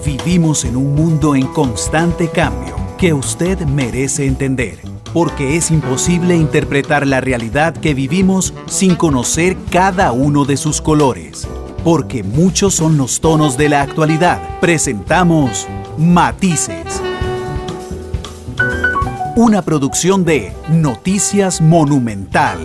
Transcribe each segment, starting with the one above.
Vivimos en un mundo en constante cambio que usted merece entender, porque es imposible interpretar la realidad que vivimos sin conocer cada uno de sus colores. Porque muchos son los tonos de la actualidad. Presentamos Matices. Una producción de Noticias Monumental.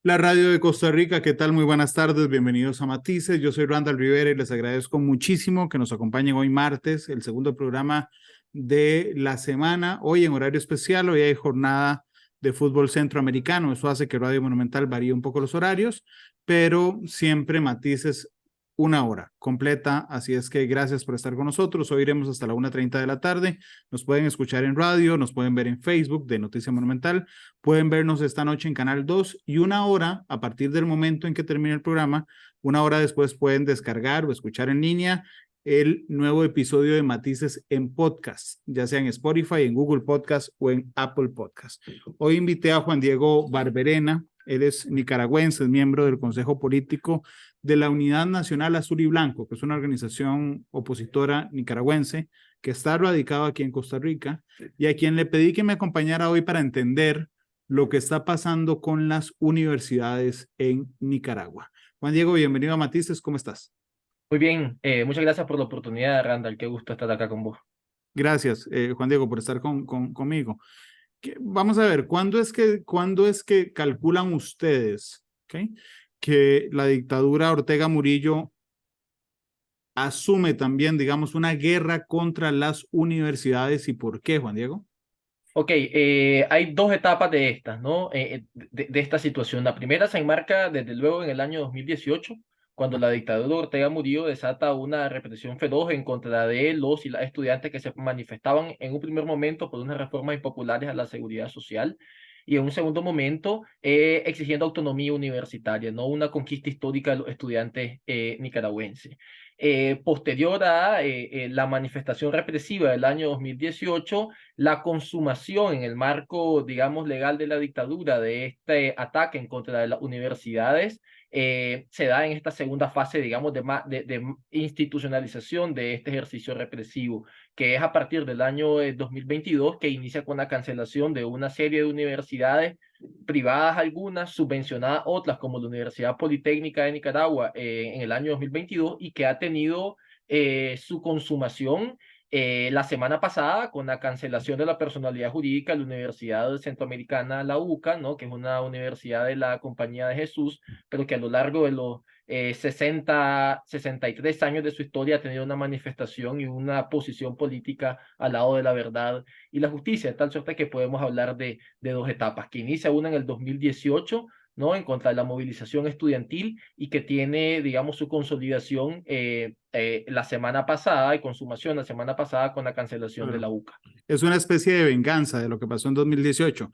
La radio de Costa Rica, ¿qué tal? Muy buenas tardes, bienvenidos a Matices. Yo soy Randall Rivera y les agradezco muchísimo que nos acompañen hoy martes, el segundo programa de la semana. Hoy en horario especial, hoy hay jornada de fútbol centroamericano. Eso hace que Radio Monumental varíe un poco los horarios, pero siempre Matices una hora completa. Así es que gracias por estar con nosotros. Hoy iremos hasta la 1:30 de la tarde. Nos pueden escuchar en radio, nos pueden ver en Facebook de Noticia Monumental. Pueden vernos esta noche en Canal 2 y una hora, a partir del momento en que termine el programa, una hora después pueden descargar o escuchar en línea el nuevo episodio de Matices en podcast, ya sea en Spotify, en Google Podcast o en Apple Podcast. Hoy invité a Juan Diego Barberena. Él es nicaragüense, es miembro del Consejo Político de la Unidad Nacional Azul y Blanco, que es una organización opositora nicaragüense que está radicado aquí en Costa Rica y a quien le pedí que me acompañara hoy para entender lo que está pasando con las universidades en Nicaragua. Juan Diego, bienvenido a Matices, ¿cómo estás? Muy bien, muchas gracias por la oportunidad, Randall. Qué gusto estar acá con vos. Gracias, Juan Diego, por estar conmigo. Vamos a ver, ¿cuándo es que calculan ustedes, okay, que la dictadura Ortega Murillo asume también, digamos, una guerra contra las universidades y por qué, Juan Diego? Ok, hay dos etapas de estas, ¿no? De esta situación. La primera se enmarca desde luego en el año 2018, cuando la dictadura de Ortega Murillo desata una represión feroz en contra de los y las estudiantes que se manifestaban en un primer momento por unas reformas impopulares a la seguridad social y en un segundo momento exigiendo autonomía universitaria, ¿no? Una conquista histórica de los estudiantes nicaragüenses. Posterior a la manifestación represiva del año 2018, la consumación en el marco, digamos, legal de la dictadura de este ataque en contra de las universidades se da en esta segunda fase, digamos, de institucionalización de este ejercicio represivo, que es a partir del año 2022, que inicia con la cancelación de una serie de universidades privadas algunas, subvencionadas otras, como la Universidad Politécnica de Nicaragua en el año 2022, y que ha tenido su consumación la semana pasada con la cancelación de la personalidad jurídica de la Universidad Centroamericana, la UCA, ¿no? Que es una universidad de la Compañía de Jesús, pero que a lo largo de los 63 años de su historia ha tenido una manifestación y una posición política al lado de la verdad y la justicia, de tal suerte que podemos hablar de dos etapas, que inicia una en el 2018, ¿no? En contra de la movilización estudiantil y que tiene, digamos, su consolidación la semana pasada y consumación la semana pasada con la cancelación de la UCA. Es una especie de venganza de lo que pasó en 2018.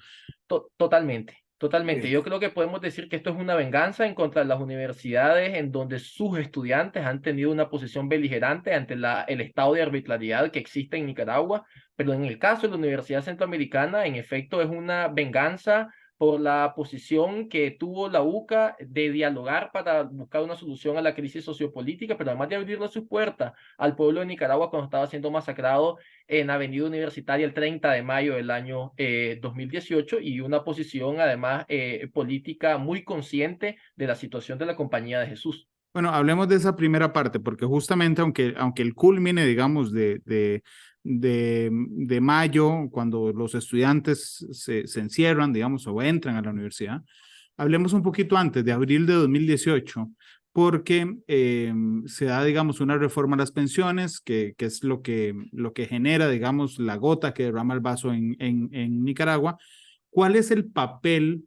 Totalmente. Totalmente. Yo creo que podemos decir que esto es una venganza en contra de las universidades en donde sus estudiantes han tenido una posición beligerante ante el estado de arbitrariedad que existe en Nicaragua, pero en el caso de la Universidad Centroamericana, en efecto, es una venganza por la posición que tuvo la UCA de dialogar para buscar una solución a la crisis sociopolítica, pero además de abrirle sus puertas al pueblo de Nicaragua cuando estaba siendo masacrado en Avenida Universitaria el 30 de mayo del año 2018, y una posición además política muy consciente de la situación de la Compañía de Jesús. Bueno, hablemos de esa primera parte, porque justamente aunque el culmine, digamos, de mayo, cuando los estudiantes se encierran, digamos, o entran a la universidad, hablemos un poquito antes de abril de 2018, porque se da, digamos, una reforma a las pensiones, que es lo que genera, digamos, la gota que derrama el vaso en Nicaragua. ¿Cuál es el papel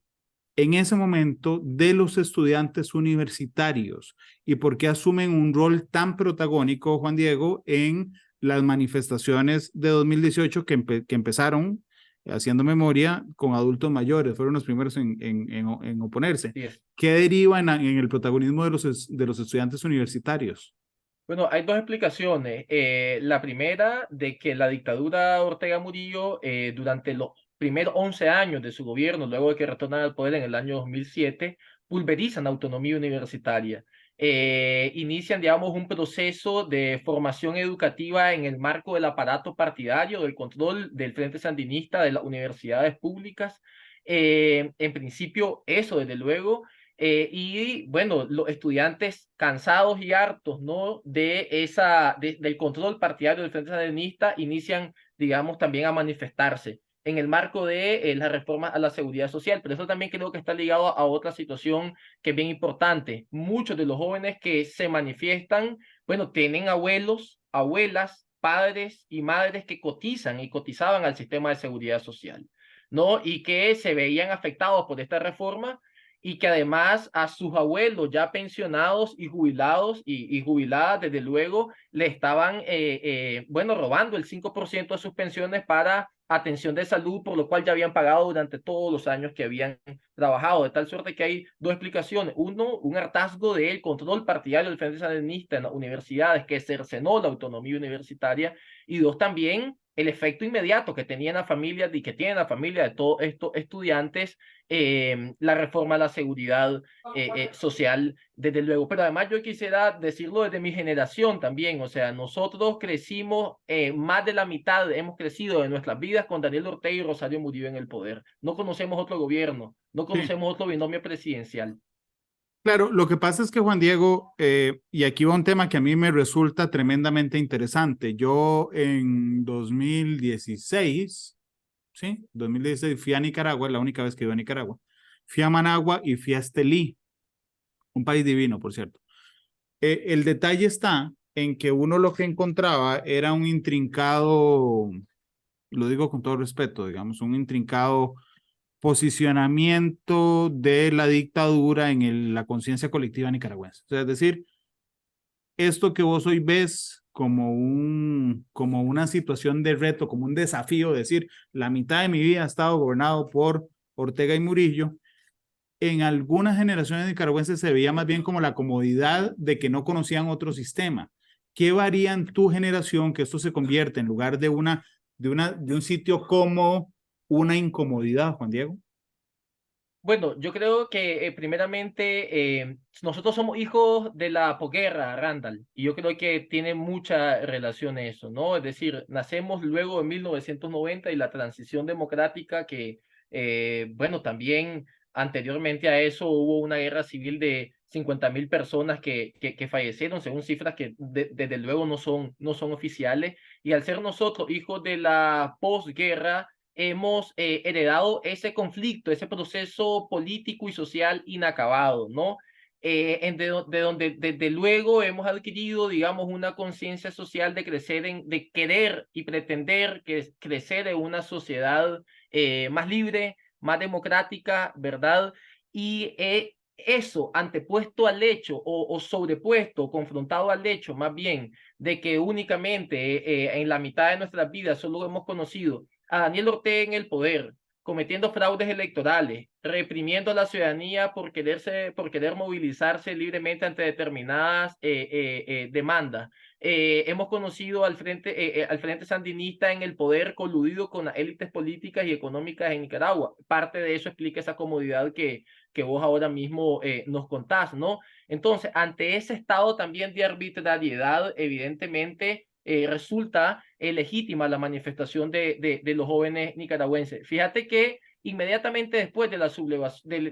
en ese momento de los estudiantes universitarios y por qué asumen un rol tan protagónico, Juan Diego, en las manifestaciones de 2018 que empezaron, haciendo memoria, con adultos mayores? Fueron los primeros en oponerse. Yes. ¿Qué deriva en el protagonismo de los estudiantes universitarios? Bueno, hay dos explicaciones. La primera, de que la dictadura Ortega Murillo, durante los primeros 11 años de su gobierno, luego de que retornan al poder en el año 2007, pulverizan la autonomía universitaria. Inician, digamos, un proceso de formación educativa en el marco del aparato partidario, del control del Frente Sandinista de las universidades públicas. En principio, eso, desde luego. Y bueno, los estudiantes cansados y hartos, ¿no?, del control partidario del Frente Sandinista, inician, digamos, también a manifestarse en el marco de la reforma a la seguridad social. Pero eso también creo que está ligado a otra situación que es bien importante. Muchos de los jóvenes que se manifiestan, bueno, tienen abuelos, abuelas, padres y madres que cotizan y cotizaban al sistema de seguridad social, ¿no? Y que se veían afectados por esta reforma, y que además a sus abuelos ya pensionados y jubilados y jubiladas, desde luego, le estaban, bueno, robando el 5% de sus pensiones para atención de salud, por lo cual ya habían pagado durante todos los años que habían trabajado, de tal suerte que hay dos explicaciones. Uno, un hartazgo del control partidario del Frente Sandinista en las universidades, que cercenó la autonomía universitaria, y dos, también el efecto inmediato que tenían las familias y que tienen la familia de todos estos estudiantes, la reforma a la seguridad social, desde luego. Pero además yo quisiera decirlo desde mi generación también, o sea, nosotros crecimos, más de la mitad hemos crecido de nuestras vidas con Daniel Ortega y Rosario Murillo en el poder. No conocemos otro gobierno, no conocemos otro binomio presidencial. Claro, lo que pasa es que, Juan Diego, y aquí va un tema que a mí me resulta tremendamente interesante. Yo en 2016, ¿sí? 2016 fui a Nicaragua, la única vez que iba a Nicaragua. Fui a Managua y fui a Estelí, un país divino, por cierto. El detalle está en que uno lo que encontraba era un intrincado, lo digo con todo respeto, digamos, un intrincado posicionamiento de la dictadura en la conciencia colectiva nicaragüense. O sea, es decir, esto que vos hoy ves como una situación de reto, como un desafío, es decir, la mitad de mi vida ha estado gobernado por Ortega y Murillo, en algunas generaciones nicaragüenses se veía más bien como la comodidad de que no conocían otro sistema. ¿Qué varía en tu generación que esto se convierte en lugar de un sitio como una incomodidad, Juan Diego? Bueno, yo creo que primeramente nosotros somos hijos de la posguerra, Randall, y yo creo que tiene mucha relación eso, ¿no? Es decir, nacemos luego de 1990 y la transición democrática que, bueno, también anteriormente a eso hubo una guerra civil de 50.000 personas que fallecieron, según cifras que desde luego no son oficiales, y al ser nosotros hijos de la posguerra, hemos heredado ese conflicto, ese proceso político y social inacabado, ¿no? De donde desde luego hemos adquirido, digamos, una conciencia social de de querer y pretender crecer en una sociedad más libre, más democrática, ¿verdad? Y eso antepuesto al hecho o sobrepuesto, confrontado al hecho más bien de que únicamente en la mitad de nuestras vidas solo hemos conocido a Daniel Ortega en el poder cometiendo fraudes electorales, reprimiendo a la ciudadanía por querer movilizarse libremente ante determinadas demandas. Hemos conocido al Frente Sandinista en el poder coludido con las élites políticas y económicas en Nicaragua. Parte de eso explica esa comodidad que vos ahora mismo nos contás, ¿no? Entonces, ante ese estado también de arbitrariedad, evidentemente resulta legítima la manifestación de los jóvenes nicaragüenses. Fíjate que inmediatamente después de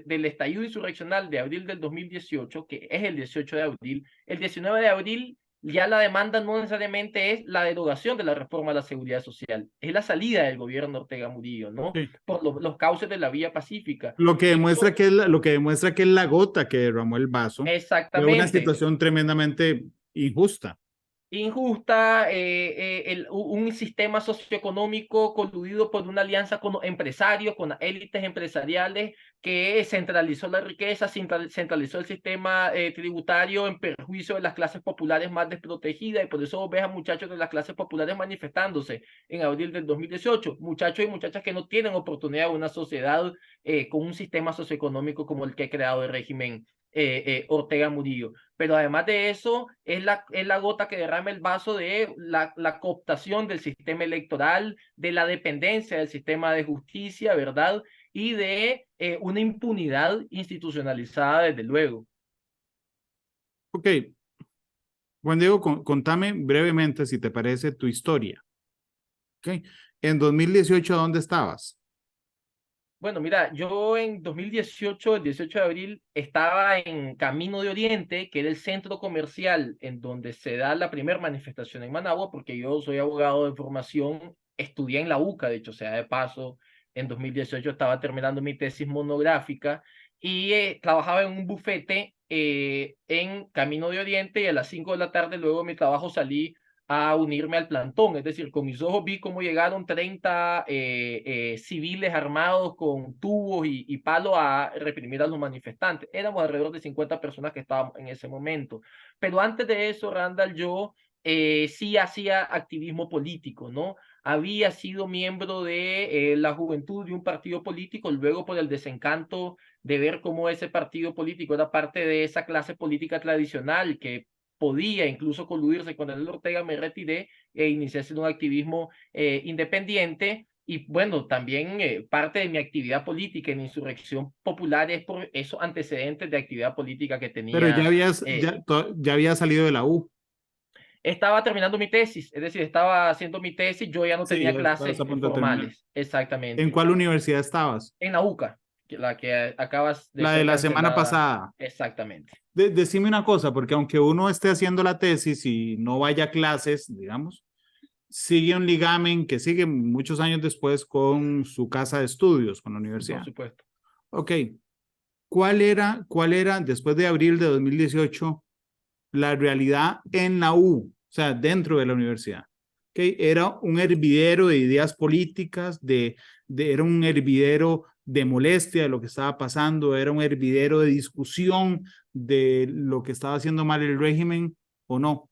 del estallido insurreccional de abril del 2018, que es el 18 de abril, el 19 de abril ya la demanda no necesariamente es la derogación de la reforma a la seguridad social, es la salida del gobierno Ortega Murillo, ¿no? Sí. Por los cauces de la vía pacífica. Lo que Y demuestra eso, que lo que demuestra que es la gota que derramó el vaso de una exactamente. situación tremendamente injusta. Injusta, un sistema socioeconómico coludido por una alianza con los empresarios, con las élites empresariales, que centralizó la riqueza, centralizó el sistema tributario en perjuicio de las clases populares más desprotegidas, y por eso vos ves a muchachos de las clases populares manifestándose en abril del 2018, muchachos y muchachas que no tienen oportunidad en una sociedad con un sistema socioeconómico como el que ha creado el régimen Ortega Murillo. Pero además de eso, es la gota que derrama el vaso de la cooptación del sistema electoral, de la dependencia del sistema de justicia, ¿verdad? Y de una impunidad institucionalizada, desde luego. Ok, Juan Diego, contame brevemente, si te parece, tu historia. Ok, en 2018, ¿dónde estabas? Bueno, mira, yo en 2018, el 18 de abril, estaba en Camino de Oriente, que era el centro comercial en donde se da la primera manifestación en Managua, porque yo soy abogado de formación, estudié en la UCA, de hecho, sea de paso, en 2018 estaba terminando mi tesis monográfica y trabajaba en un bufete en Camino de Oriente, y a las 5 de la tarde, luego de mi trabajo, salí a unirme al plantón, es decir, con mis ojos vi cómo llegaron 30 civiles armados con tubos y palos a reprimir a los manifestantes. Éramos alrededor de 50 personas que estábamos en ese momento. Pero antes de eso, Randall, yo sí hacía activismo político, ¿no? Había sido miembro de la juventud de un partido político, luego por el desencanto de ver cómo ese partido político era parte de esa clase política tradicional que podía incluso coludirse con el Ortega, me retiré e inicié haciendo un activismo independiente. Y bueno, también parte de mi actividad política en Insurrección Popular es por esos antecedentes de actividad política que Pero tenía. ya habías salido de la U. Estaba terminando mi tesis, es decir, estaba haciendo mi tesis, yo ya no Sí, tenía ya estabas clases a punto de terminar. formales, ¿En exactamente. cuál universidad estabas? En la UCA, la que acabas de La de ser la semana cancelada, pasada. exactamente. Decime una cosa, porque aunque uno esté haciendo la tesis y no vaya a clases, digamos, sigue un ligamen que sigue muchos años después con su casa de estudios, con la Por universidad. supuesto. Ok, cuál era después de abril de 2018 la realidad en la U, o sea, dentro de la universidad? Okay, era un hervidero de ideas políticas, era un hervidero de molestia de lo que estaba pasando, era un hervidero de discusión de lo que estaba haciendo mal el régimen, ¿o no?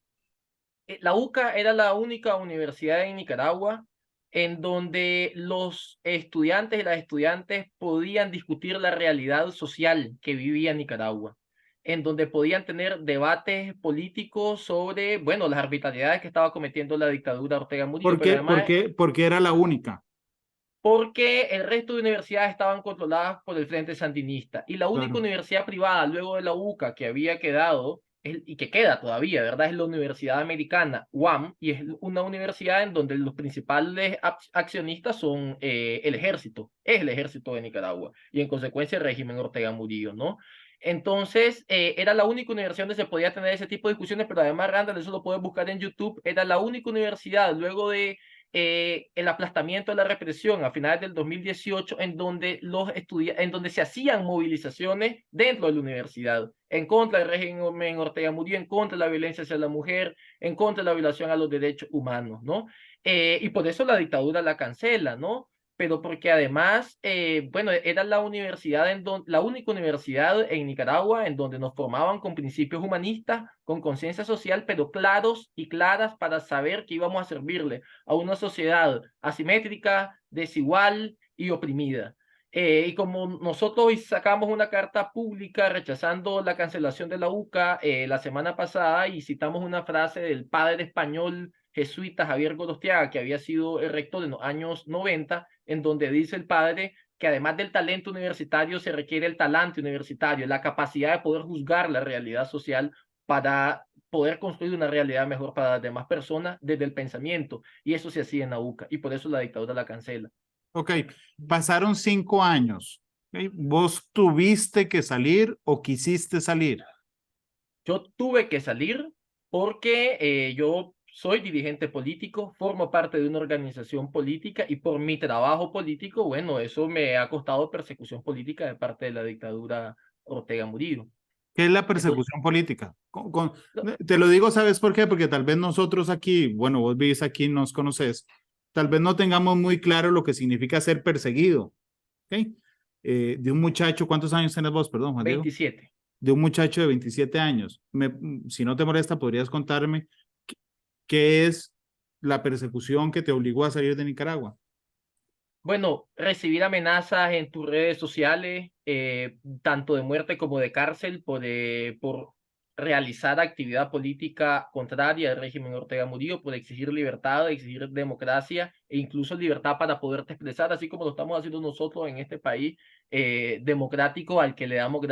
La UCA era la única universidad en Nicaragua en donde los estudiantes y las estudiantes podían discutir la realidad social que vivía Nicaragua, en donde podían tener debates políticos sobre, bueno, las arbitrariedades que estaba cometiendo la dictadura Ortega Murillo, ¿Por pero qué? además Porque era la única. porque el resto de universidades estaban controladas por el Frente Sandinista. Y la única Claro. universidad privada, luego de la UCA, que había quedado, y que queda todavía, ¿verdad? Es la Universidad Americana, UAM, y es una universidad en donde los principales accionistas son el ejército, es el ejército de Nicaragua, y en consecuencia el régimen Ortega Murillo, ¿no? Entonces, era la única universidad donde se podía tener ese tipo de discusiones, pero además, Randall, eso lo puedes buscar en YouTube, era la única universidad, luego de el aplastamiento de la represión a finales del 2018, en donde en donde se hacían movilizaciones dentro de la universidad, en contra del régimen Ortega Murillo, en contra de la violencia hacia la mujer, en contra de la violación a los derechos humanos, ¿no? Y por eso la dictadura la cancela, ¿no? Pero porque además, bueno, era la universidad la única universidad en Nicaragua en donde nos formaban con principios humanistas, con conciencia social, pero claros y claras para saber que íbamos a servirle a una sociedad asimétrica, desigual, y oprimida. Y como nosotros hoy sacamos una carta pública rechazando la cancelación de la UCA la semana pasada y citamos una frase del padre español jesuita Javier Gorostiaga, que había sido el rector en los años 90, en donde dice el padre que además del talento universitario se requiere el talante universitario, la capacidad de poder juzgar la realidad social para poder construir una realidad mejor para las demás personas desde el pensamiento. Y eso se hacía en la UCA, y por eso la dictadura la cancela. Ok, pasaron 5 años. ¿Ok? ¿Vos tuviste que salir o quisiste salir? Yo tuve que salir porque yo soy dirigente político, formo parte de una organización política y por mi trabajo político, bueno, eso me ha costado persecución política de parte de la dictadura Ortega Murillo. ¿Qué es la Entonces, persecución política? no, Te lo digo, ¿sabes por qué? Porque tal vez nosotros aquí, bueno, vos vivís aquí, nos conoces, tal vez no tengamos muy claro lo que significa ser perseguido. ¿Ok? De un muchacho, ¿cuántos años tenés vos, perdón, Juan Diego? 27. De un muchacho de 27 años. Si no te molesta, podrías contarme qué es la persecución que te obligó a salir de Nicaragua. Bueno, recibir amenazas en tus redes sociales, tanto de muerte como de cárcel, por realizar actividad política contraria al régimen Ortega Murillo, por exigir libertad, exigir democracia e incluso libertad para poderte expresar, así como lo estamos haciendo nosotros en este país democrático al que le damos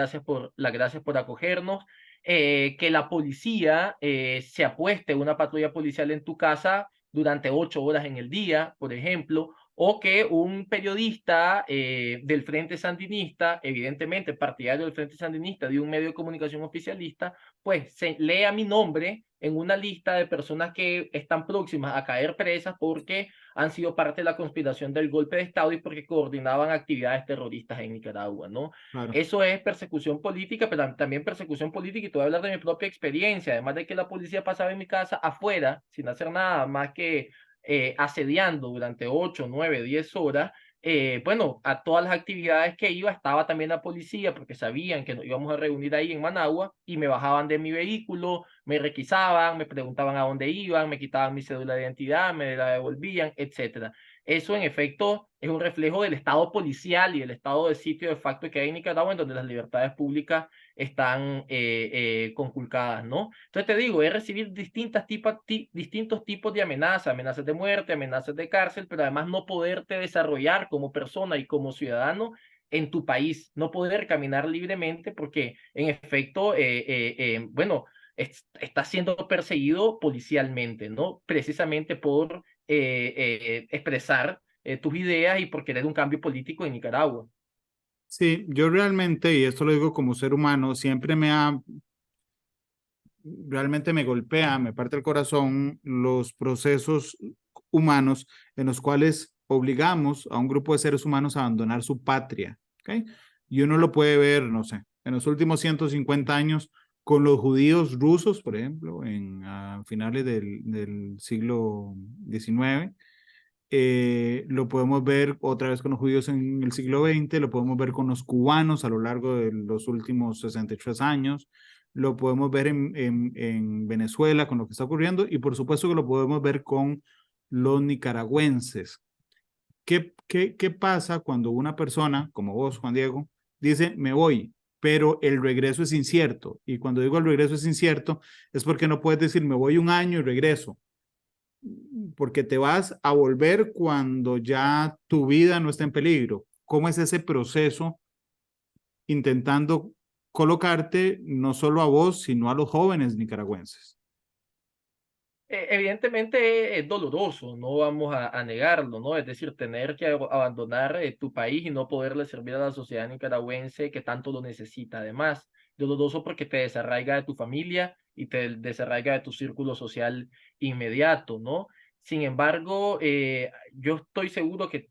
las gracias por acogernos. Que la policía se apueste una patrulla policial en tu casa durante 8 horas en el día, por ejemplo, o que un periodista del Frente Sandinista, evidentemente partidario del Frente Sandinista, de un medio de comunicación oficialista, pues se lea mi nombre en una lista de personas que están próximas a caer presas porque han sido parte de la conspiración del golpe de Estado y porque coordinaban actividades terroristas en Nicaragua, ¿no? Claro. Eso es persecución política, pero también persecución política, y te voy a hablar de mi propia experiencia, además de que la policía pasaba en mi casa afuera, sin hacer nada más que asediando durante 8, 9, 10 horas, bueno, a todas las actividades que iba estaba también la policía porque sabían que nos íbamos a reunir ahí en Managua y me bajaban de mi vehículo, me requisaban, me preguntaban a dónde iban, me quitaban mi cédula de identidad, me la devolvían, etcétera. Eso en efecto es un reflejo del estado policial y del estado de sitio de facto que hay en Nicaragua, en donde las libertades públicas están conculcadas, ¿no? Entonces te digo, es recibir distintos tipos de amenazas, amenazas de muerte, amenazas de cárcel, pero además no poderte desarrollar como persona y como ciudadano en tu país, no poder caminar libremente porque en efecto, bueno, está siendo perseguido policialmente, ¿no? Precisamente por expresar tus ideas y por querer un cambio político en Nicaragua. Sí, yo realmente, y esto lo digo como ser humano, realmente me golpea, me parte el corazón los procesos humanos en los cuales obligamos a un grupo de seres humanos a abandonar su patria. ¿Ok? Y uno lo puede ver, no sé, en los últimos 150 años con los judíos rusos, por ejemplo, a finales del siglo XIX. Lo podemos ver otra vez con los judíos en el siglo XX, lo podemos ver con los cubanos a lo largo de los últimos 63 años, lo podemos ver en Venezuela con lo que está ocurriendo y por supuesto que lo podemos ver con los nicaragüenses. ¿Qué pasa cuando una persona, como vos, Juan Diego, dice, me voy, pero el regreso es incierto? Y cuando digo el regreso es incierto, es porque no puedes decir, me voy un año y regreso, porque te vas a volver cuando ya tu vida no está en peligro. ¿Cómo es ese proceso intentando colocarte no solo a vos, sino a los jóvenes nicaragüenses? Evidentemente es doloroso, no vamos a negarlo, ¿no? Es decir, tener que abandonar tu país y no poderle servir a la sociedad nicaragüense que tanto lo necesita. Además, doloroso porque te desarraiga de tu familia y te desarraiga de tu círculo social inmediato, ¿no? Sin embargo, yo estoy seguro que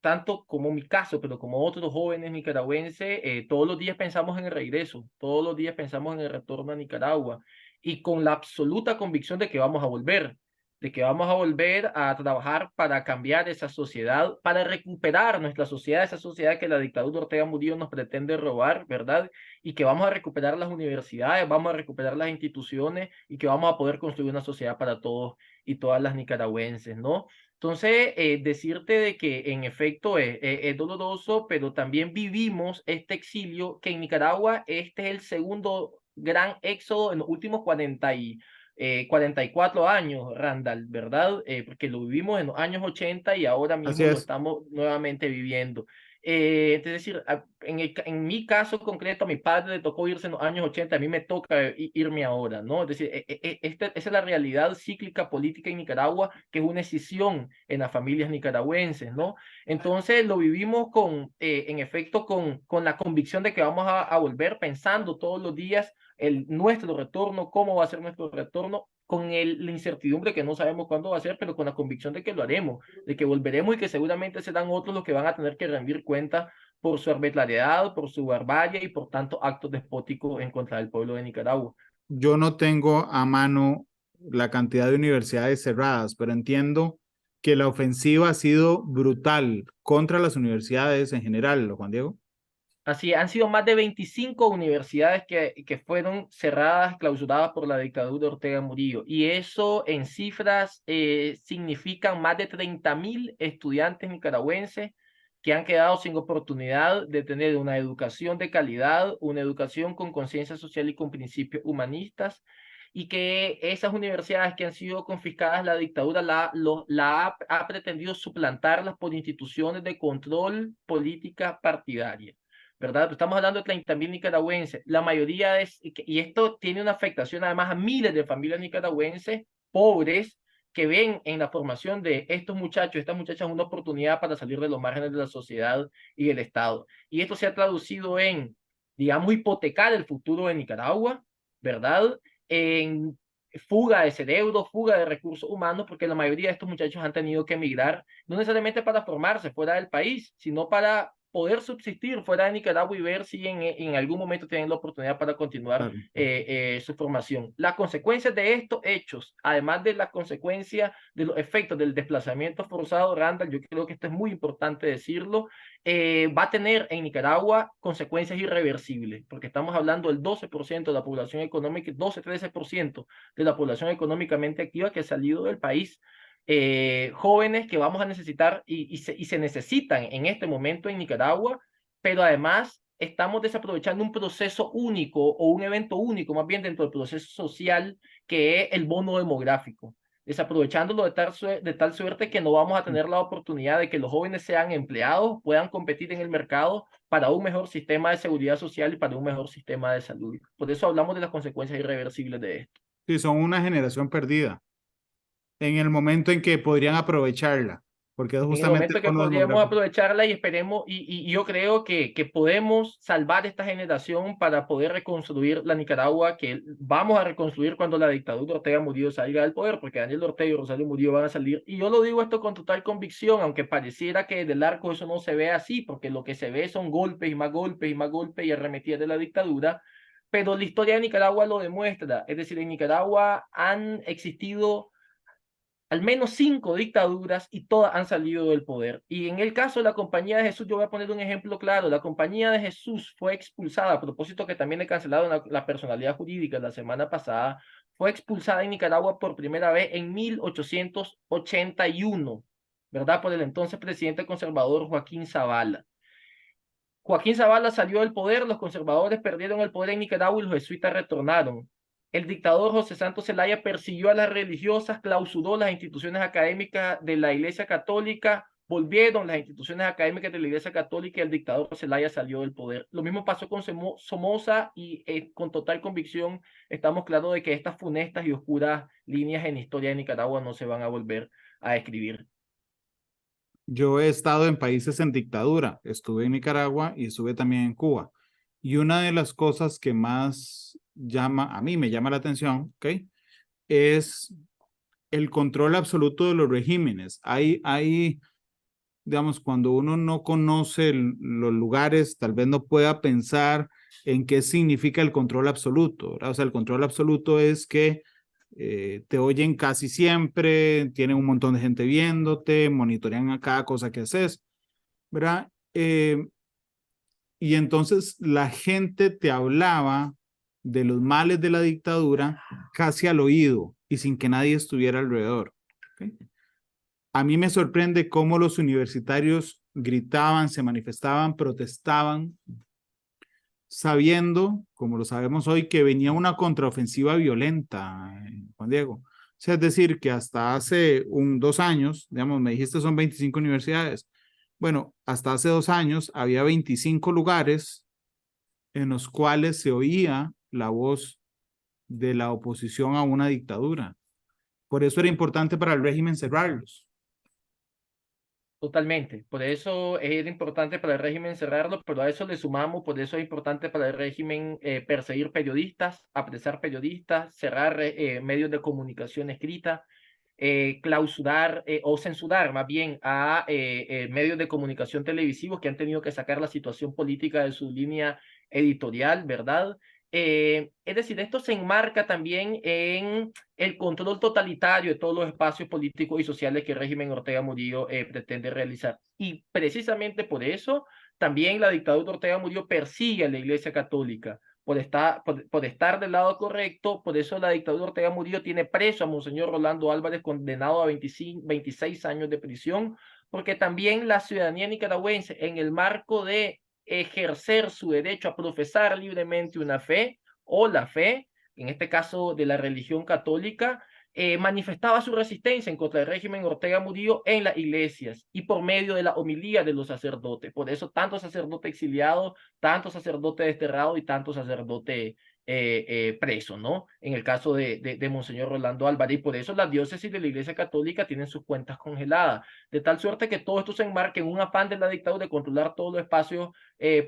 tanto como mi caso, pero como otros jóvenes nicaragüenses, todos los días pensamos en el regreso, todos los días pensamos en el retorno a Nicaragua y con la absoluta convicción de que vamos a volver, de que vamos a volver a trabajar para cambiar esa sociedad, para recuperar nuestra sociedad, esa sociedad que la dictadura Ortega Murillo nos pretende robar, ¿verdad? Y que vamos a recuperar las universidades, vamos a recuperar las instituciones y que vamos a poder construir una sociedad para todos y todas las nicaragüenses, ¿no? Entonces, decirte de que en efecto es doloroso, pero también vivimos este exilio que en Nicaragua este es el segundo gran éxodo en los últimos 44 años, Randall, ¿verdad? Porque lo vivimos en los años 80 y ahora Así mismo lo es. estamos nuevamente viviendo. Es decir, en mi caso concreto, a mi padre le tocó irse en los años 80, a mí me toca irme ahora, ¿no? Es decir, esa es la realidad cíclica política en Nicaragua, que es una escisión en las familias nicaragüenses, ¿no? Entonces lo vivimos en efecto, con la convicción de que vamos a volver pensando todos los días nuestro retorno, cómo va a ser nuestro retorno, con la incertidumbre que no sabemos cuándo va a ser, pero con la convicción de que lo haremos, de que volveremos y que seguramente serán otros los que van a tener que rendir cuenta por su arbitrariedad, por su barbarie y por tanto actos despóticos en contra del pueblo de Nicaragua. Yo no tengo a mano la cantidad de universidades cerradas, pero entiendo que la ofensiva ha sido brutal contra las universidades en general, Juan Diego. Así, han sido más de 25 universidades que fueron cerradas, clausuradas por la dictadura de Ortega Murillo. Y eso en cifras significan más de 30.000 estudiantes nicaragüenses que han quedado sin oportunidad de tener una educación de calidad, una educación con conciencia social y con principios humanistas, y que esas universidades que han sido confiscadas, la dictadura ha pretendido suplantarlas por instituciones de control política partidaria. ¿Verdad? Estamos hablando de 30.000 nicaragüenses. La mayoría y esto tiene una afectación además a miles de familias nicaragüenses pobres que ven en la formación de estos muchachos, estas muchachas, una oportunidad para salir de los márgenes de la sociedad y del Estado. Y esto se ha traducido en, digamos, hipotecar el futuro de Nicaragua, ¿verdad? En fuga de cerebro, fuga de recursos humanos, porque la mayoría de estos muchachos han tenido que emigrar, no necesariamente para formarse fuera del país, sino para poder subsistir fuera de Nicaragua y ver si en algún momento tienen la oportunidad para continuar Claro. su formación. Las consecuencias de estos hechos, además de las consecuencias de los efectos del desplazamiento forzado, Randall, yo creo que esto es muy importante decirlo, va a tener en Nicaragua consecuencias irreversibles, porque estamos hablando del 12% de la población económica, 12-13% de la población económicamente activa que ha salido del país. Jóvenes que vamos a necesitar y se necesitan en este momento en Nicaragua, pero además estamos desaprovechando un proceso único o un evento único, más bien dentro del proceso social, que es el bono demográfico, desaprovechándolo de tal suerte que no vamos a tener la oportunidad de que los jóvenes sean empleados, puedan competir en el mercado para un mejor sistema de seguridad social y para un mejor sistema de salud. Por eso hablamos de las consecuencias irreversibles de esto. Sí, son una generación perdida en el momento en que podrían aprovecharla, porque es En el justamente momento el que bono podríamos demográfico. aprovecharla y esperemos, y yo creo que podemos salvar esta generación para poder reconstruir la Nicaragua que vamos a reconstruir cuando la dictadura Ortega Murillo salga del poder, porque Daniel Ortega y Rosario Murillo van a salir. Y yo lo digo esto con total convicción, aunque pareciera que del arco eso no se ve así, porque lo que se ve son golpes y más golpes y más golpes y arremetidas de la dictadura, pero la historia de Nicaragua lo demuestra. Es decir, en Nicaragua han existido al menos 5 dictaduras y todas han salido del poder. Y en el caso de la Compañía de Jesús, yo voy a poner un ejemplo claro. La Compañía de Jesús fue expulsada, a propósito que también le cancelaron la personalidad jurídica la semana pasada, fue expulsada en Nicaragua por primera vez en 1881, ¿verdad? Por el entonces presidente conservador Joaquín Zavala. Joaquín Zavala salió del poder, los conservadores perdieron el poder en Nicaragua y los jesuitas retornaron. El dictador José Santos Zelaya persiguió a las religiosas, clausuró las instituciones académicas de la Iglesia Católica, volvieron las instituciones académicas de la Iglesia Católica y el dictador Zelaya salió del poder. Lo mismo pasó con Somoza y con total convicción estamos claros de que estas funestas y oscuras líneas en la historia de Nicaragua no se van a volver a escribir. Yo he estado en países en dictadura, estuve en Nicaragua y estuve también en Cuba. Y una de las cosas que más a mí me llama la atención, ¿ok? Es el control absoluto de los regímenes. Digamos, cuando uno no conoce los lugares, tal vez no pueda pensar en qué significa el control absoluto, ¿verdad? O sea, el control absoluto es que te oyen casi siempre, tienen un montón de gente viéndote, monitorean a cada cosa que haces, ¿verdad? Y entonces la gente te hablaba de los males de la dictadura casi al oído y sin que nadie estuviera alrededor. ¿Okay? A mí me sorprende cómo los universitarios gritaban, se manifestaban, protestaban, sabiendo, como lo sabemos hoy, que venía una contraofensiva violenta, Juan Diego. O sea, es decir, que hasta hace 2 años, digamos, me dijiste son 25 universidades. Bueno, hasta hace 2 años había 25 lugares en los cuales se oía la voz de la oposición a una dictadura. Por eso era importante para el régimen cerrarlos. Totalmente. Por eso es importante para el régimen cerrarlo, pero a eso le sumamos, por eso es importante para el régimen perseguir periodistas, apresar periodistas, cerrar medios de comunicación escrita, clausurar o censurar más bien a medios de comunicación televisivos que han tenido que sacar la situación política de su línea editorial, ¿verdad? Es decir, esto se enmarca también en el control totalitario de todos los espacios políticos y sociales que el régimen Ortega Murillo pretende realizar. Y precisamente por eso también la dictadura de Ortega Murillo persigue a la Iglesia Católica por estar del lado correcto. Por eso la dictadura de Ortega Murillo tiene preso a Monseñor Rolando Álvarez, condenado a 26 años de prisión, porque también la ciudadanía nicaragüense, en el marco de ejercer su derecho a profesar libremente una fe o la fe, en este caso de la religión católica, manifestaba su resistencia en contra del régimen Ortega Murillo en las iglesias y por medio de la homilía de los sacerdotes. Por eso tanto sacerdote exiliado, tanto sacerdote desterrado y tanto sacerdote preso, ¿no? En el caso de Monseñor Rolando Álvarez. Y por eso las diócesis de la Iglesia Católica tienen sus cuentas congeladas, de tal suerte que todo esto se enmarca en un afán de la dictadura de controlar todos los espacios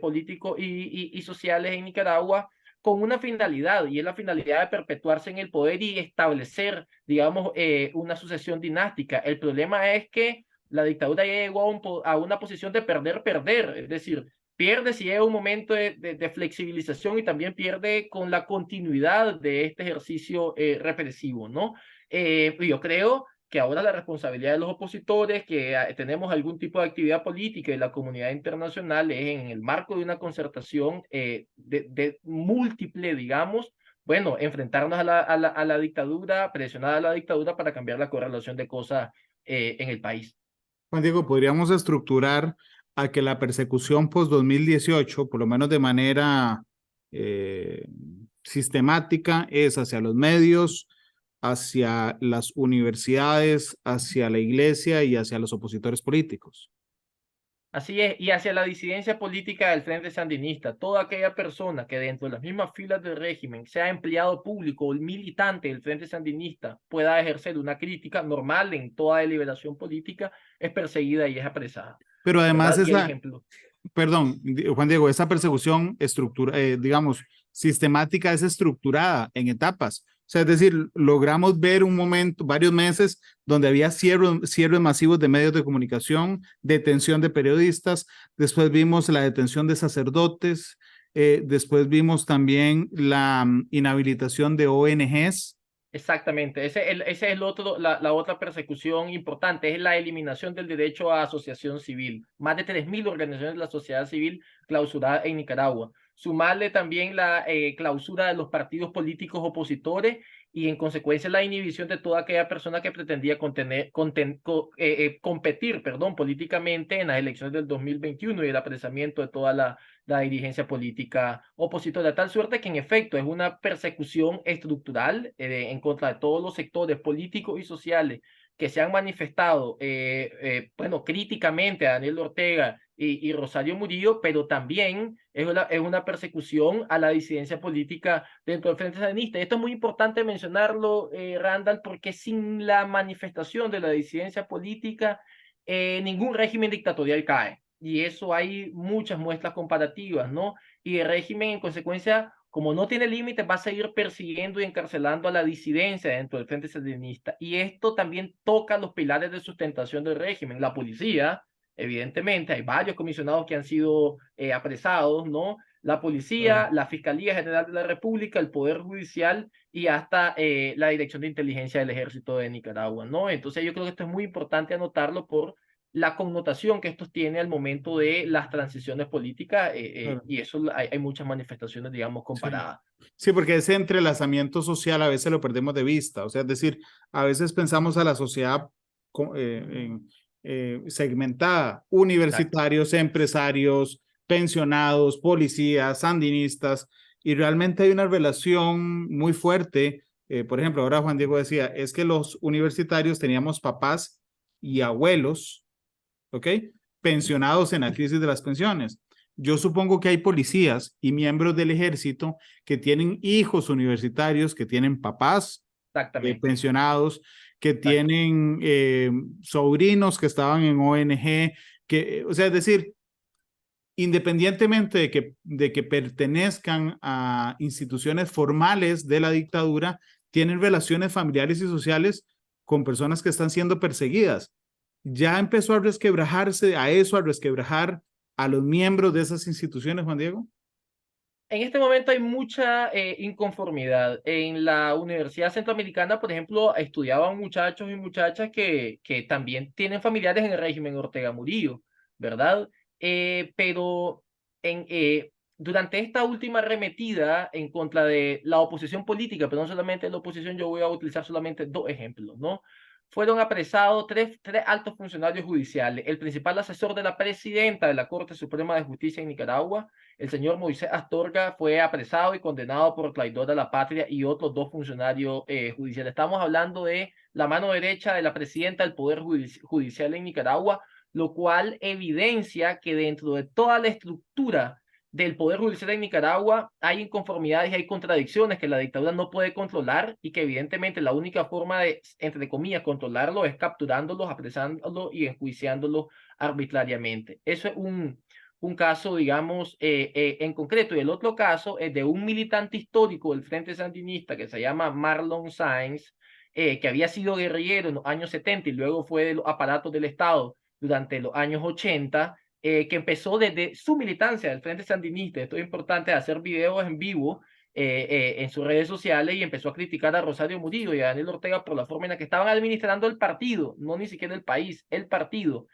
políticos y sociales en Nicaragua, con una finalidad, y es la finalidad de perpetuarse en el poder y establecer, digamos, una sucesión dinástica. El problema es que la dictadura ya llegó a una posición de perder, es decir, pierde si llega un momento de flexibilización y también pierde con la continuidad de este ejercicio represivo, ¿no? Yo creo que ahora la responsabilidad de los opositores, que tenemos algún tipo de actividad política y la comunidad internacional, es en el marco de una concertación de múltiple, digamos, bueno, enfrentarnos a la dictadura, presionar a la dictadura para cambiar la correlación de cosas en el país. Juan Diego, podríamos estructurar a que la persecución post-2018, por lo menos de manera sistemática, es hacia los medios, hacia las universidades, hacia la iglesia y hacia los opositores políticos. Así es, y hacia la disidencia política del Frente Sandinista, toda aquella persona que dentro de las mismas filas del régimen, sea empleado público o militante del Frente Sandinista, pueda ejercer una crítica normal en toda deliberación política, es perseguida y es apresada. Pero además perdón, Juan Diego, esa persecución digamos, sistemática es estructurada en etapas. O sea, es decir, logramos ver varios meses donde había cierres masivos de medios de comunicación, detención de periodistas, después vimos la detención de sacerdotes, después vimos también la inhabilitación de ONGs. Exactamente, ese es la otra persecución importante, es la eliminación del derecho a asociación civil. Más de 3.000 organizaciones de la sociedad civil clausuradas en Nicaragua. Sumarle también la clausura de los partidos políticos opositores y en consecuencia la inhibición de toda aquella persona que pretendía competir políticamente en las elecciones del 2021 y el apresamiento de toda la dirigencia política opositora, de tal suerte que en efecto es una persecución estructural en contra de todos los sectores políticos y sociales que se han manifestado, críticamente a Daniel Ortega y Rosario Murillo, pero también es una persecución a la disidencia política dentro del Frente Sandinista. Esto es muy importante mencionarlo, Randall, porque sin la manifestación de la disidencia política, ningún régimen dictatorial cae. Y eso hay muchas muestras comparativas, ¿no? Y el régimen, en consecuencia, como no tiene límites, va a seguir persiguiendo y encarcelando a la disidencia dentro del Frente Sandinista. Y esto también toca los pilares de sustentación del régimen. La policía, evidentemente, hay varios comisionados que han sido apresados, ¿no? La policía, la Fiscalía General de la República, el Poder Judicial y hasta la Dirección de Inteligencia del Ejército de Nicaragua, ¿no? Entonces yo creo que esto es muy importante anotarlo por la connotación que esto tiene al momento de las transiciones políticas y eso hay muchas manifestaciones, digamos, comparadas. Sí, porque ese entrelazamiento social a veces lo perdemos de vista, o sea, es decir, a veces pensamos a la sociedad segmentada: Exacto. universitarios, empresarios, pensionados, policías, sandinistas, y realmente hay una relación muy fuerte. Por ejemplo, ahora Juan Diego decía, es que los universitarios teníamos papás y abuelos, ¿ok? Pensionados en la crisis de las pensiones. Yo supongo que hay policías y miembros del ejército que tienen hijos universitarios, que tienen papás Exactamente. pensionados, que Exacto. tienen sobrinos que estaban en ONG, que, o sea, es decir, independientemente de que pertenezcan a instituciones formales de la dictadura, tienen relaciones familiares y sociales con personas que están siendo perseguidas. Ya empezó a resquebrajarse a eso, a resquebrajar a los miembros de esas instituciones, Juan Diego. En este momento hay mucha inconformidad. En la Universidad Centroamericana, por ejemplo, estudiaban muchachos y muchachas que también tienen familiares en el régimen Ortega Murillo, ¿verdad? Pero durante esta última arremetida en contra de la oposición política, pero no solamente la oposición, yo voy a utilizar solamente dos ejemplos, ¿no? Fueron apresados tres altos funcionarios judiciales: el principal asesor de la presidenta de la Corte Suprema de Justicia en Nicaragua, el señor Moisés Astorga, fue apresado y condenado por traidor a la patria, y otros dos funcionarios judiciales. Estamos hablando de la mano derecha de la presidenta del Poder Judicial en Nicaragua, lo cual evidencia que dentro de toda la estructura del Poder Judicial en Nicaragua hay inconformidades y hay contradicciones que la dictadura no puede controlar, y que evidentemente la única forma de, entre comillas, controlarlo es capturándolos, apresándolos y enjuiciándolos arbitrariamente. Eso es un caso, digamos, en concreto. Y el otro caso es de un militante histórico del Frente Sandinista que se llama Marlon Sáenz, que había sido guerrillero en los años 70 y luego fue de los aparatos del Estado durante los años 80, que empezó desde su militancia del Frente Sandinista. Esto es importante: hacer videos en vivo en sus redes sociales, y empezó a criticar a Rosario Murillo y a Daniel Ortega por la forma en la que estaban administrando el partido, no ni siquiera el país, el partido.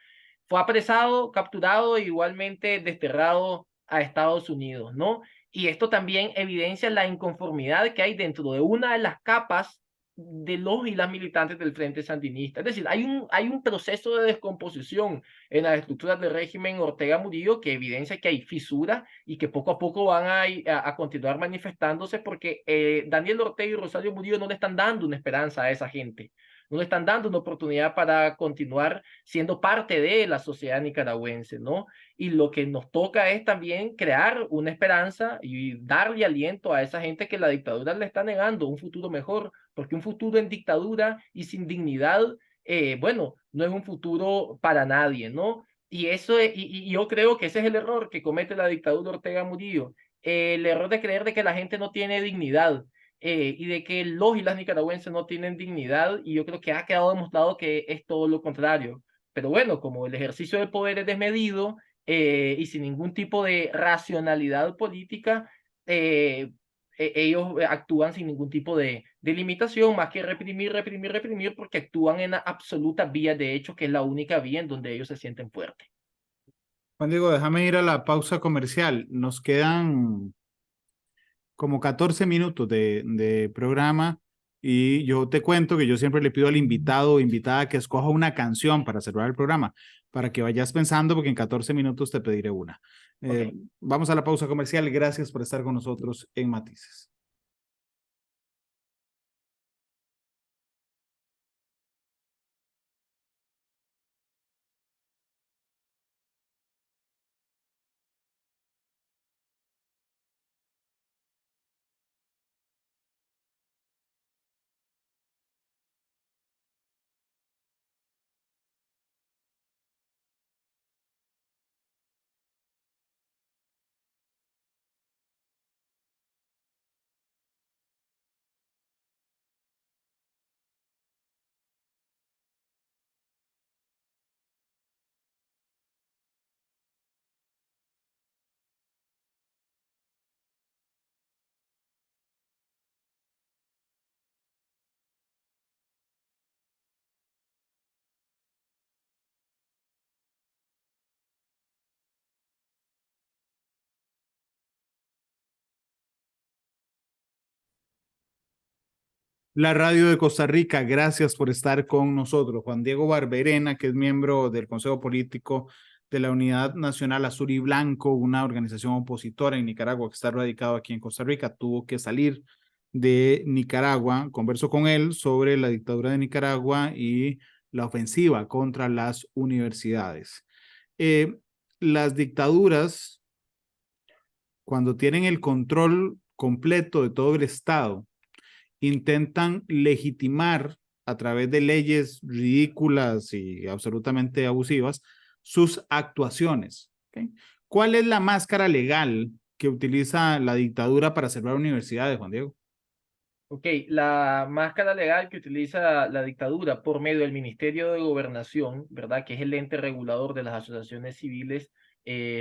Fue apresado, capturado e igualmente desterrado a Estados Unidos, ¿no? Y esto también evidencia la inconformidad que hay dentro de una de las capas de los y las militantes del Frente Sandinista. Es decir, hay un proceso de descomposición en las estructuras del régimen Ortega Murillo que evidencia que hay fisuras y que poco a poco van a continuar manifestándose, porque Daniel Ortega y Rosario Murillo no le están dando una esperanza a esa gente, no le están dando una oportunidad para continuar siendo parte de la sociedad nicaragüense, ¿no? Y lo que nos toca es también crear una esperanza y darle aliento a esa gente que la dictadura le está negando un futuro mejor, porque un futuro en dictadura y sin dignidad, bueno, no es un futuro para nadie, ¿no? Y eso y yo creo que ese es el error que comete la dictadura Ortega Murillo, el error de creer de que la gente no tiene dignidad, y de que los y las nicaragüenses no tienen dignidad, y yo creo que ha quedado demostrado que es todo lo contrario. Pero bueno, como el ejercicio del poder es desmedido, y sin ningún tipo de racionalidad política, ellos actúan sin ningún tipo de limitación, más que reprimir, reprimir, reprimir, porque actúan en la absoluta vía de hecho, que es la única vía en donde ellos se sienten fuertes. Juan Diego, déjame ir a la pausa comercial. Nos quedan como 14 minutos de programa, y yo te cuento que yo siempre le pido al invitado o invitada que escoja una canción para cerrar el programa, para que vayas pensando, porque en 14 minutos te pediré una. Ok. Vamos a la pausa comercial. Gracias por estar con nosotros en Matices. La radio de Costa Rica, gracias por estar con nosotros. Juan Diego Barberena, que es miembro del Consejo Político de la Unidad Nacional Azul y Blanco, una organización opositora en Nicaragua que está radicado aquí en Costa Rica, tuvo que salir de Nicaragua. Converso con él sobre la dictadura de Nicaragua y la ofensiva contra las universidades. Las dictaduras, cuando tienen el control completo de todo el Estado, intentan legitimar a través de leyes ridículas y absolutamente abusivas sus actuaciones. ¿Okay? ¿Cuál es la máscara legal que utiliza la dictadura para cerrar universidades, Juan Diego? Ok, la máscara legal que utiliza la dictadura por medio del Ministerio de Gobernación, ¿verdad? Que es el ente regulador de las asociaciones civiles,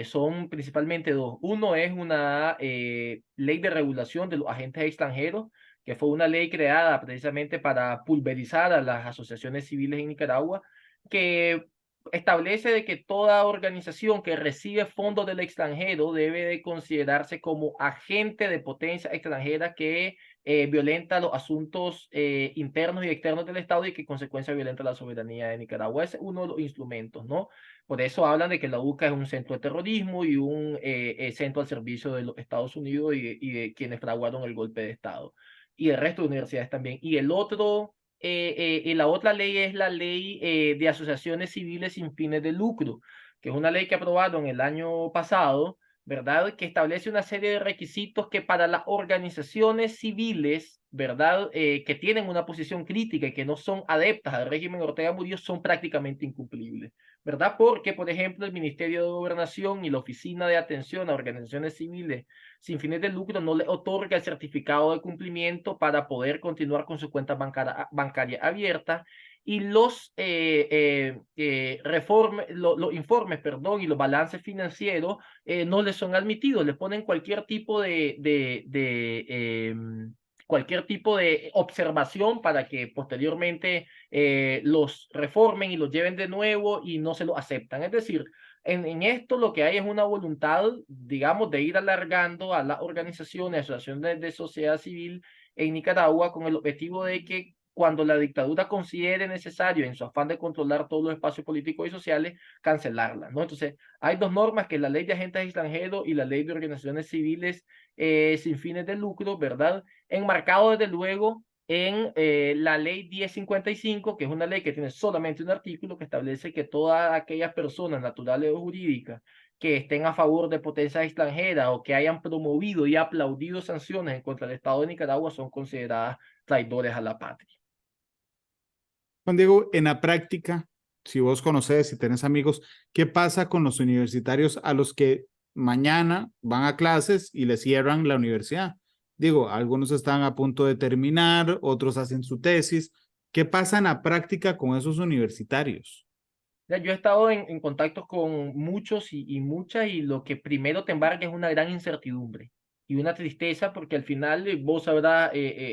son principalmente dos. Uno es una ley de regulación de los agentes extranjeros, que fue una ley creada precisamente para pulverizar a las asociaciones civiles en Nicaragua, que establece de que toda organización que recibe fondos del extranjero debe de considerarse como agente de potencia extranjera que violenta los asuntos internos y externos del Estado y que en consecuencia violenta la soberanía de Nicaragua. Ese es uno de los instrumentos, ¿no? Por eso hablan de que la UCA es un centro de terrorismo y un centro al servicio de los Estados Unidos y de quienes fraguaron el golpe de Estado. Y el resto de universidades también. Y el otro, y la otra ley es la ley de asociaciones civiles sin fines de lucro, que es una ley que aprobaron el año pasado, ¿verdad? Que establece una serie de requisitos que para las organizaciones civiles, ¿verdad? Que tienen una posición crítica y que no son adeptas al régimen Ortega Murillo son prácticamente incumplibles, ¿verdad? Porque, por ejemplo, el Ministerio de Gobernación y la Oficina de Atención a Organizaciones Civiles sin fines de lucro no le otorga el certificado de cumplimiento para poder continuar con su cuenta bancaria abierta y los informes, perdón, y los balances financieros no les son admitidos, les ponen cualquier tipo cualquier tipo de observación para que posteriormente los reformen y los lleven de nuevo y no se lo aceptan. Es decir, en esto lo que hay es una voluntad, digamos, de ir alargando a las organizaciones, asociaciones de sociedad civil en Nicaragua con el objetivo de que cuando la dictadura considere necesario, en su afán de controlar todos los espacios políticos y sociales, cancelarla, ¿no? Entonces, hay dos normas, que es la ley de agentes extranjeros y la ley de organizaciones civiles sin fines de lucro, ¿verdad? Enmarcado desde luego en la ley 1055, que es una ley que tiene solamente un artículo que establece que todas aquellas personas naturales o jurídicas que estén a favor de potencias extranjeras o que hayan promovido y aplaudido sanciones en contra del Estado de Nicaragua son consideradas traidores a la patria. Juan Diego, en la práctica, si vos conoces, si tenés amigos, ¿qué pasa con los universitarios a los que mañana van a clases y les cierran la universidad? Digo, algunos están a punto de terminar, otros hacen su tesis. ¿Qué pasa en la práctica con esos universitarios? Yo he estado en contactos con muchos y muchas, y lo que primero te embarga es una gran incertidumbre y una tristeza, porque al final vos sabrás,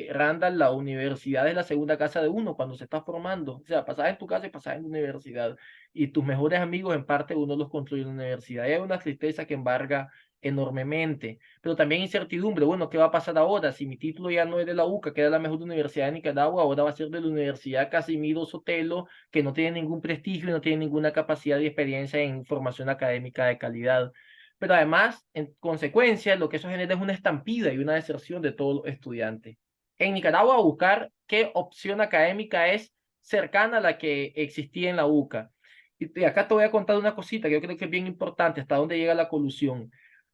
Randall, la universidad es la segunda casa de uno cuando se está formando. O sea, pasás en tu casa y pasás en la universidad. Y tus mejores amigos, en parte, uno los construye en la universidad. Y hay una tristeza que embarga enormemente, pero también incertidumbre. Bueno, ¿qué va a pasar ahora? Si mi título ya no es de la UCA, que era la mejor universidad de Nicaragua, ahora va a ser de la Universidad Casimiro Sotelo, que no tiene ningún prestigio y no tiene ninguna capacidad y experiencia en formación académica de calidad. Pero además, en consecuencia, lo que eso genera es una estampida y una deserción de todos los estudiantes. En Nicaragua, buscar qué opción académica es cercana a la que existía en la UCA. Y acá te voy a contar una cosita que yo creo que es bien importante, hasta dónde llega la colusión.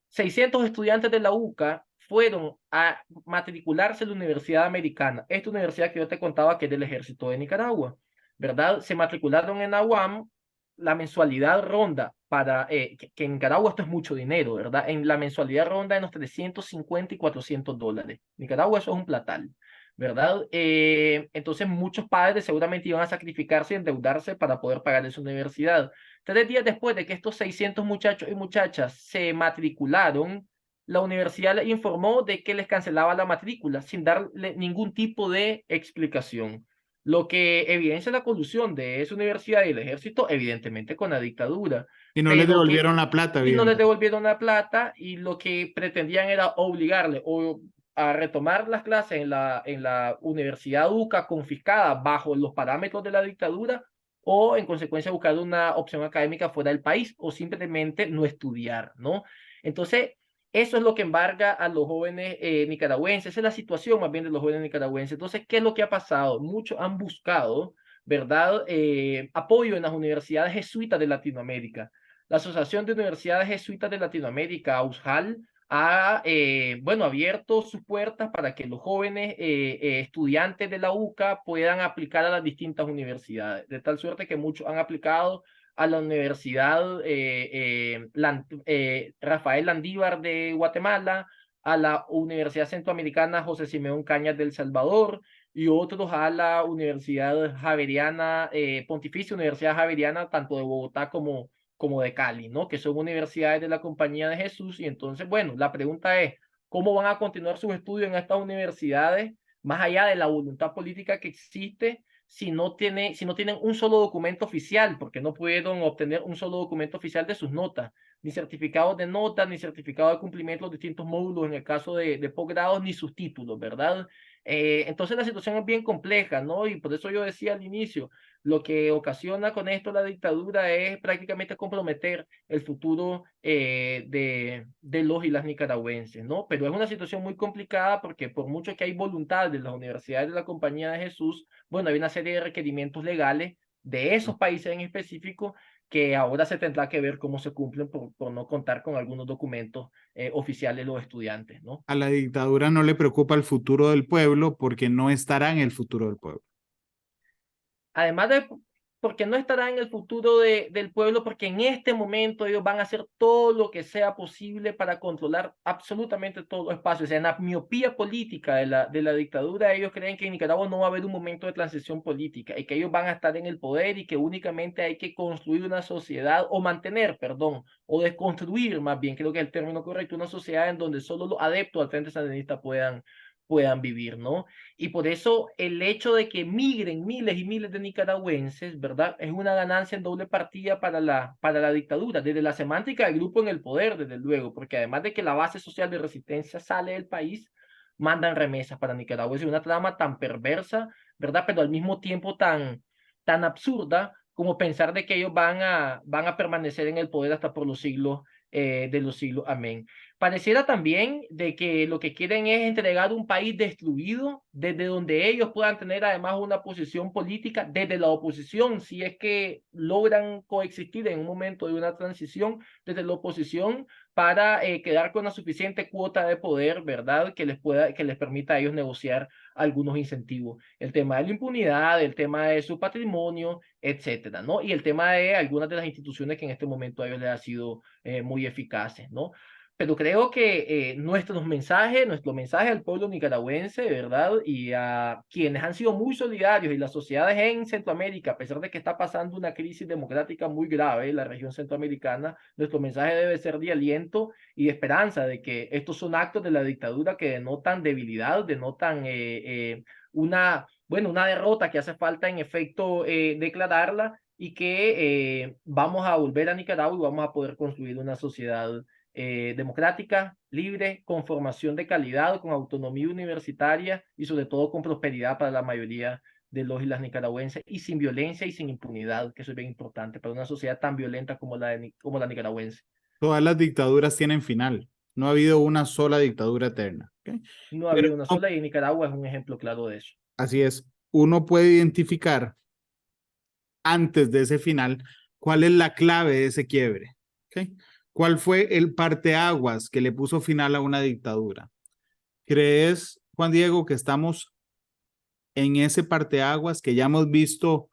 600 estudiantes de la UCA fueron a matricularse en la Universidad Americana, esta universidad que yo te contaba que es del Ejército de Nicaragua, ¿verdad? Se matricularon en la UAM, la mensualidad ronda para, que en Nicaragua esto es mucho dinero, ¿verdad? En la mensualidad ronda de los 350 y $400. Nicaragua eso es un platal, ¿verdad? Entonces muchos padres seguramente iban a sacrificarse y endeudarse para poder pagar esa universidad. 3 días después de que estos 600 muchachos y muchachas se matricularon, la universidad les informó de que les cancelaba la matrícula sin darle ningún tipo de explicación, lo que evidencia la colusión de esa universidad y el ejército, evidentemente con la dictadura. Y no les devolvieron la plata, Y no les bien. devolvieron la plata, y lo que pretendían era obligarle o a retomar las clases en la Universidad UCA confiscada bajo los parámetros de la dictadura, o en consecuencia buscar una opción académica fuera del país, o simplemente no estudiar, ¿no? Entonces, eso es lo que embarga a los jóvenes nicaragüenses. Esa es la situación más bien de los jóvenes nicaragüenses. Entonces, ¿qué es lo que ha pasado? Muchos han buscado, ¿verdad?, apoyo en las universidades jesuitas de Latinoamérica. La Asociación de Universidades Jesuitas de Latinoamérica, AUSJAL, ha bueno, abierto sus puertas para que los jóvenes estudiantes de la UCA puedan aplicar a las distintas universidades, de tal suerte que muchos han aplicado a la Universidad Rafael Landívar de Guatemala, a la Universidad Centroamericana José Simeón Cañas del Salvador, y otros a la Universidad Javeriana, Pontificia Universidad Javeriana, tanto de Bogotá como de Cali, ¿no? Que son universidades de la Compañía de Jesús. Y entonces, bueno, la pregunta es, ¿cómo van a continuar sus estudios en estas universidades, más allá de la voluntad política que existe, si no tienen un solo documento oficial? Porque no pudieron obtener un solo documento oficial de sus notas, ni certificados de notas, ni certificado de cumplimiento de los distintos módulos en el caso de posgrados, ni sus títulos, ¿verdad? Entonces la situación es bien compleja, ¿no? Y por eso yo decía al inicio, lo que ocasiona con esto la dictadura es prácticamente comprometer el futuro de los y las nicaragüenses, ¿no? Pero es una situación muy complicada porque por mucho que hay voluntad de las universidades de la Compañía de Jesús, bueno, hay una serie de requerimientos legales de esos países en específico que ahora se tendrá que ver cómo se cumplen por no contar con algunos documentos oficiales los estudiantes, ¿no? A la dictadura no le preocupa el futuro del pueblo porque no estará en el futuro del pueblo. Además de porque no estará en el futuro del pueblo, porque en este momento ellos van a hacer todo lo que sea posible para controlar absolutamente todo el espacio. O sea, en la miopía política de la dictadura, ellos creen que en Nicaragua no va a haber un momento de transición política y que ellos van a estar en el poder y que únicamente hay que construir una sociedad, o mantener, perdón, o desconstruir más bien, creo que es el término correcto, una sociedad en donde solo los adeptos al Frente Sandinista puedan vivir, ¿no? Y por eso el hecho de que migren miles y miles de nicaragüenses, ¿verdad? Es una ganancia en doble partida para la dictadura, desde la semántica del grupo en el poder, desde luego, porque además de que la base social de resistencia sale del país, mandan remesas para Nicaragua. Es una trama tan perversa, ¿verdad? Pero al mismo tiempo tan absurda como pensar de que ellos van a permanecer en el poder hasta por los siglos de los siglos. Amén. Pareciera también de que lo que quieren es entregar un país destruido, desde donde ellos puedan tener además una posición política desde la oposición, si es que logran coexistir en un momento de una transición desde la oposición, para quedar con la suficiente cuota de poder, ¿verdad? Que les permita a ellos negociar algunos incentivos. El tema de la impunidad, el tema de su patrimonio, etcétera, ¿no? Y el tema de algunas de las instituciones que en este momento a ellos les ha sido muy eficaces, ¿no? Pero creo que nuestro mensaje al pueblo nicaragüense, ¿verdad? Y a quienes han sido muy solidarios y las sociedades en Centroamérica, a pesar de que está pasando una crisis democrática muy grave en la región centroamericana, nuestro mensaje debe ser de aliento y de esperanza de que estos son actos de la dictadura que denotan debilidad, denotan una derrota que hace falta en efecto declararla, y que vamos a volver a Nicaragua y vamos a poder construir una sociedad democrática, libre, con formación de calidad, con autonomía universitaria y sobre todo con prosperidad para la mayoría de los y las nicaragüenses, y sin violencia y sin impunidad, que eso es bien importante para una sociedad tan violenta como como la nicaragüense. Todas las dictaduras tienen final. No ha habido una sola dictadura eterna. ¿Okay? No ha Pero habido una sola, y Nicaragua es un ejemplo claro de eso. así es. Uno puede identificar antes de ese final cuál es la clave de ese quiebre. ¿Okay? ¿Cuál fue el parteaguas que le puso final a una dictadura? ¿Crees, Juan Diego, que estamos en ese parteaguas, que ya hemos visto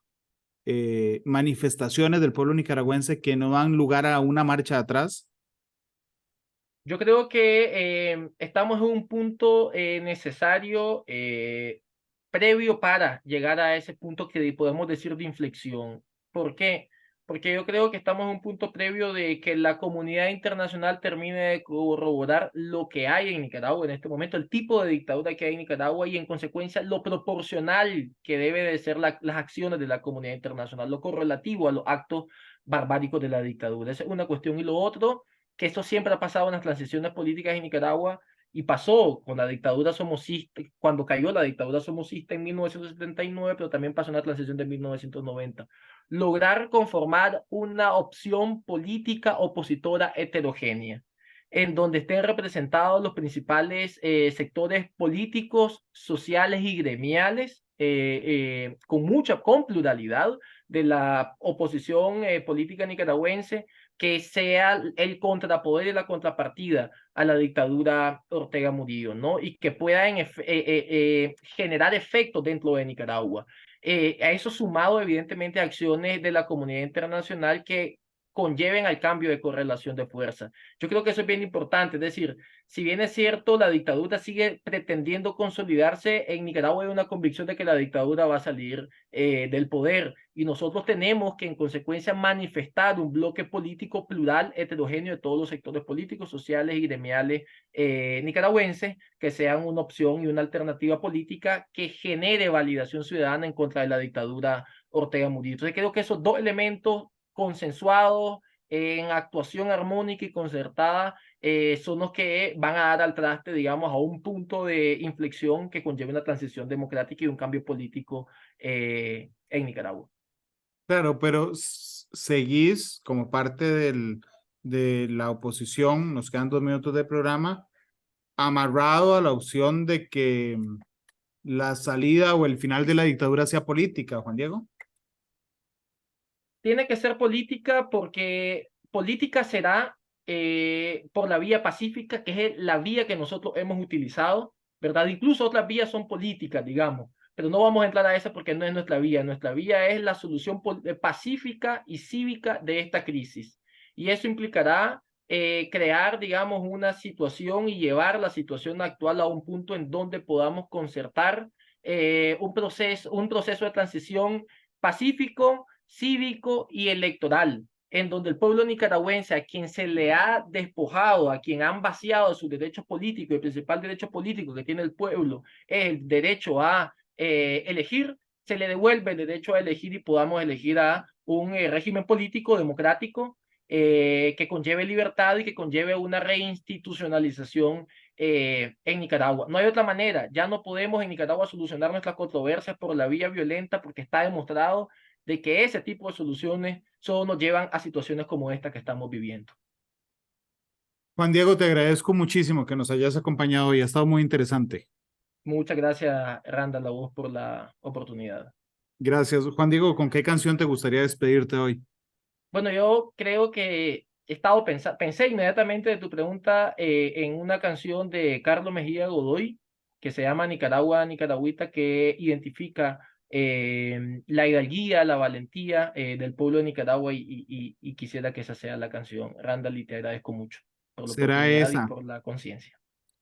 manifestaciones del pueblo nicaragüense que no dan lugar a una marcha atrás? Yo creo que estamos en un punto necesario, previo para llegar a ese punto que podemos decir de inflexión. ¿Por qué? Porque yo creo que estamos en un punto previo de que la comunidad internacional termine de corroborar lo que hay en Nicaragua en este momento, el tipo de dictadura que hay en Nicaragua, y en consecuencia lo proporcional que debe de ser las acciones de la comunidad internacional, lo correlativo a los actos barbáricos de la dictadura. Esa es una cuestión. Y lo otro, que esto siempre ha pasado en las transiciones políticas en Nicaragua, y pasó con la dictadura somocista, cuando cayó la dictadura somocista en 1979, pero también pasó en la transición de 1990. Lograr conformar una opción política opositora heterogénea, en donde estén representados los principales sectores políticos, sociales y gremiales, con pluralidad de la oposición política nicaragüense, que sea el contrapoder y la contrapartida a la dictadura Ortega Murillo, ¿no? Y que pueda generar efectos dentro de Nicaragua. A eso sumado, evidentemente, acciones de la comunidad internacional que conlleven al cambio de correlación de fuerza. Yo creo que eso es bien importante, es decir, si bien es cierto, la dictadura sigue pretendiendo consolidarse, en Nicaragua hay una convicción de que la dictadura va a salir del poder, y nosotros tenemos que en consecuencia manifestar un bloque político plural, heterogéneo de todos los sectores políticos, sociales y gremiales nicaragüenses, que sean una opción y una alternativa política que genere validación ciudadana en contra de la dictadura Ortega Murillo. Entonces creo que esos dos elementos consensuados, en actuación armónica y concertada, son los que van a dar al traste, digamos, a un punto de inflexión que conlleve una transición democrática y un cambio político en Nicaragua. Claro, pero seguís como parte de la oposición, nos quedan 2 minutos de programa, amarrado a la opción de que la salida o el final de la dictadura sea política, Juan Diego. Tiene que ser política, porque política será por la vía pacífica, que es la vía que nosotros hemos utilizado, ¿verdad? Incluso otras vías son políticas, digamos, pero no vamos a entrar a esa porque no es nuestra vía. Nuestra vía es la solución pacífica y cívica de esta crisis. Y eso implicará crear, digamos, una situación y llevar la situación actual a un punto en donde podamos concertar un proceso de transición pacífico, cívico y electoral, en donde el pueblo nicaragüense, a quien se le ha despojado, a quien han vaciado de sus derechos políticos, el principal derecho político que tiene el pueblo es el derecho a elegir, se le devuelve el derecho a elegir y podamos elegir a un régimen político democrático que conlleve libertad y que conlleve una reinstitucionalización en Nicaragua. No hay otra manera, ya no podemos en Nicaragua solucionar nuestras controversias por la vía violenta, porque está demostrado de que ese tipo de soluciones solo nos llevan a situaciones como esta que estamos viviendo. Juan Diego, te agradezco muchísimo que nos hayas acompañado y ha estado muy interesante. Muchas gracias, Randall, a vos por la oportunidad. Gracias. Juan Diego, ¿con qué canción te gustaría despedirte hoy? Bueno, yo creo que pensé inmediatamente de tu pregunta en una canción de Carlos Mejía Godoy que se llama Nicaragua, Nicaragüita, que identifica la hidalguía, la valentía del pueblo de Nicaragua, y quisiera que esa sea la canción. Randall, y te agradezco mucho por la oportunidad y por la conciencia.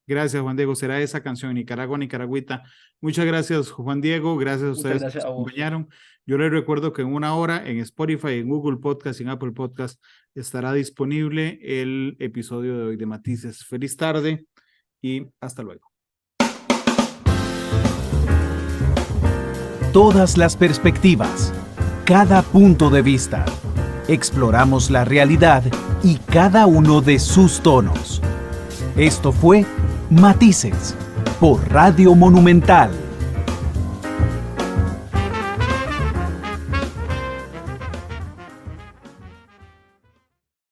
Gracias, Juan Diego. Será esa canción, Nicaragua, Nicaragüita. Muchas gracias, Juan Diego. Gracias a ustedes que nos acompañaron. Yo les recuerdo que en 1 hora en Spotify, en Google Podcast y en Apple Podcast estará disponible el episodio de hoy de Matices. Feliz tarde y hasta luego. Todas las perspectivas, cada punto de vista. Exploramos la realidad y cada uno de sus tonos. Esto fue Matices por Radio Monumental.